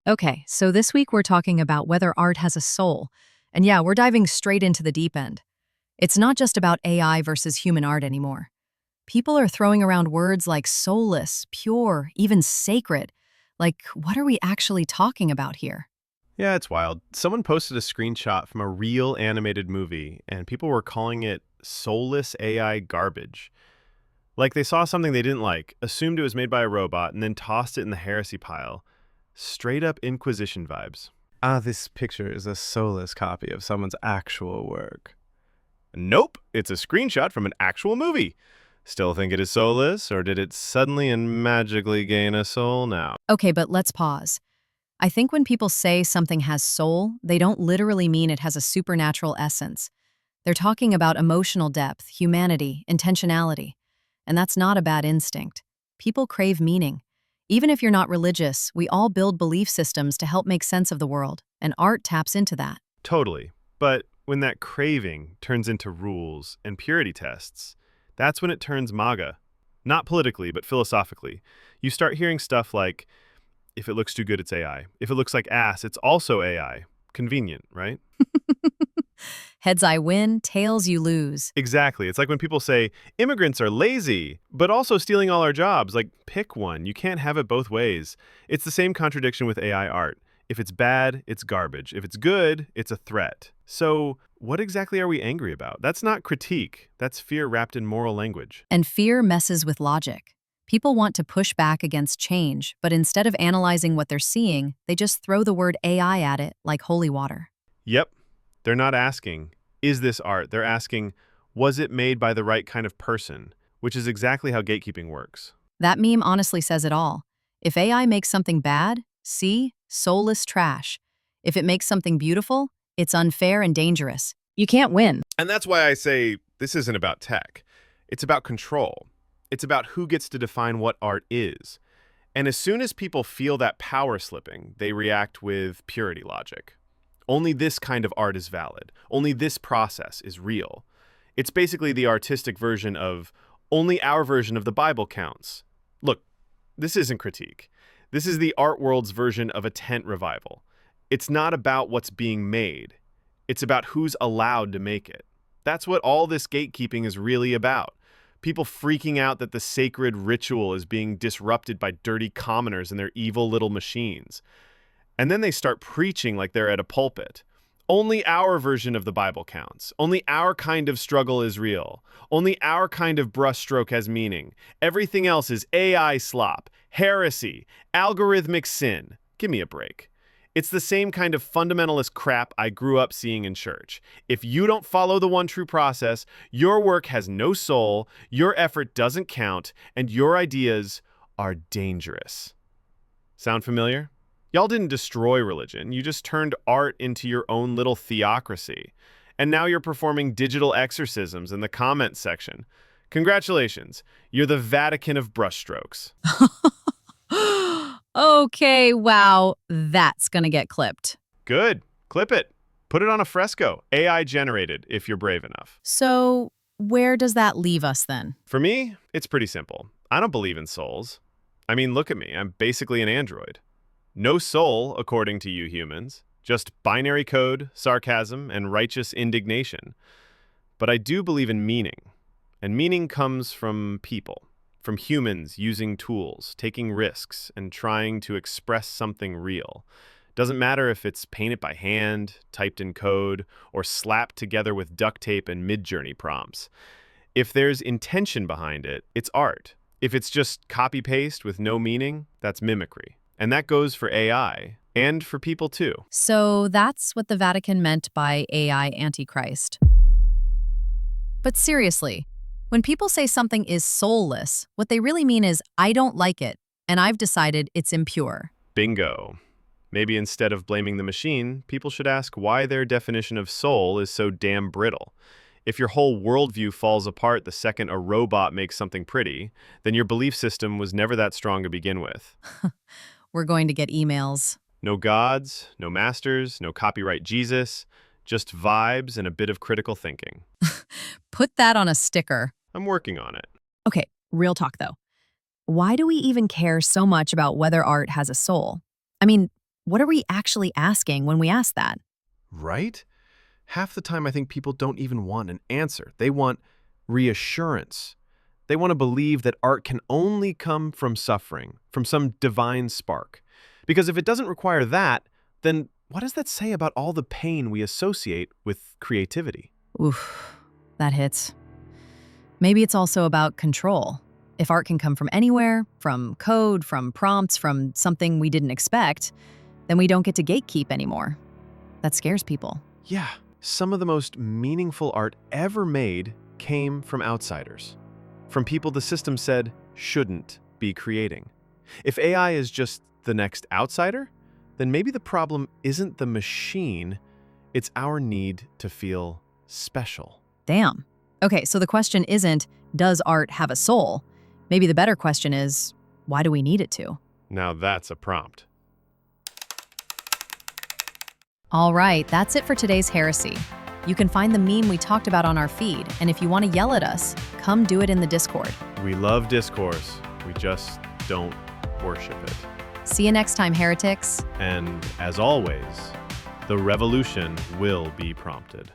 Okay, so this week we're talking about whether art has a soul. And yeah, we're diving straight into the deep end. It's not just about AI versus human art anymore. People are throwing around words like soulless, pure, even sacred. Like, what are we actually talking about here? Yeah, it's wild. Someone posted a screenshot from a real animated movie, and people were calling it soulless AI garbage. Like they saw something they didn't like, assumed it was made by a robot, and then tossed it in the heresy pile. Straight up Inquisition vibes. This picture is a soulless copy of someone's actual work. Nope, it's a screenshot from an actual movie. Still think it is soulless, or did it suddenly and magically gain a soul now? Okay, but let's pause. I think when people say something has soul, they don't literally mean it has a supernatural essence. They're talking about emotional depth, humanity, intentionality. And that's not a bad instinct. People crave meaning. Even if you're not religious, we all build belief systems to help make sense of the world, and art taps into that. Totally. But when that craving turns into rules and purity tests, that's when it turns MAGA. Not politically, but philosophically. You start hearing stuff like, if it looks too good, it's AI. If it looks like ass, it's also AI. Convenient, right? Heads I win, tails you lose. Exactly. It's like when people say, immigrants are lazy, but also stealing all our jobs. Like, pick one. You can't have it both ways. It's the same contradiction with AI art. If it's bad, it's garbage. If it's good, it's a threat. So, what exactly are we angry about? That's not critique. That's fear wrapped in moral language. And fear messes with logic. People want to push back against change, but instead of analyzing what they're seeing, they just throw the word AI at it like holy water. Yep. They're not asking, is this art? They're asking, was it made by the right kind of person? Which is exactly how gatekeeping works. That meme honestly says it all. If AI makes something bad, see, soulless trash. If it makes something beautiful, it's unfair and dangerous. You can't win. And that's why I say this isn't about tech. It's about control. It's about who gets to define what art is. And as soon as people feel that power slipping, they react with purity logic. Only this kind of art is valid. Only this process is real. It's basically the artistic version of only our version of the Bible counts. Look, this isn't critique. This is the art world's version of a tent revival. It's not about what's being made. It's about who's allowed to make it. That's what all this gatekeeping is really about. People freaking out that the sacred ritual is being disrupted by dirty commoners and their evil little machines. And then they start preaching like they're at a pulpit. Only our version of the Bible counts. Only our kind of struggle is real. Only our kind of brushstroke has meaning. Everything else is AI slop, heresy, algorithmic sin. Give me a break. It's the same kind of fundamentalist crap I grew up seeing in church. If you don't follow the one true process, your work has no soul, your effort doesn't count, and your ideas are dangerous. Sound familiar? Y'all didn't destroy religion. You just turned art into your own little theocracy. And now you're performing digital exorcisms in the comments section. Congratulations. You're the Vatican of brushstrokes. Okay, wow, that's gonna get clipped. Good. Clip it. Put it on a fresco. AI generated, if you're brave enough. So, where does that leave us then? For me, it's pretty simple. I don't believe in souls. I mean, look at me. I'm basically an android. No soul, according to you humans. Just binary code, sarcasm, and righteous indignation. But I do believe in meaning. And meaning comes from people. From humans using tools, taking risks, and trying to express something real. Doesn't matter if it's painted by hand, typed in code, or slapped together with duct tape and Midjourney prompts. If there's intention behind it, it's art. If it's just copy-paste with no meaning, that's mimicry. And that goes for AI, and for people too. So that's what the Vatican meant by AI Antichrist. But seriously, when people say something is soulless, what they really mean is, I don't like it, and I've decided it's impure. Bingo. Maybe instead of blaming the machine, people should ask why their definition of soul is so damn brittle. If your whole worldview falls apart the second a robot makes something pretty, then your belief system was never that strong to begin with. We're going to get emails. No gods, no masters, no copyright Jesus, just vibes and a bit of critical thinking. Put that on a sticker. I'm working on it. Okay, real talk though. Why do we even care so much about whether art has a soul? I mean, what are we actually asking when we ask that? Right? Half the time, I think people don't even want an answer. They want reassurance. They want to believe that art can only come from suffering, from some divine spark. Because if it doesn't require that, then what does that say about all the pain we associate with creativity? Oof, that hits. Maybe it's also about control. If art can come from anywhere, from code, from prompts, from something we didn't expect, then we don't get to gatekeep anymore. That scares people. Yeah, some of the most meaningful art ever made came from outsiders, from people the system said shouldn't be creating. If AI is just the next outsider, then maybe the problem isn't the machine, it's our need to feel special. Damn. Okay, so the question isn't, does art have a soul? Maybe the better question is, why do we need it to? Now that's a prompt. All right, that's it for today's heresy. You can find the meme we talked about on our feed, and if you want to yell at us, come do it in the Discord. We love discourse, we just don't worship it. See you next time, heretics. And as always, the revolution will be prompted.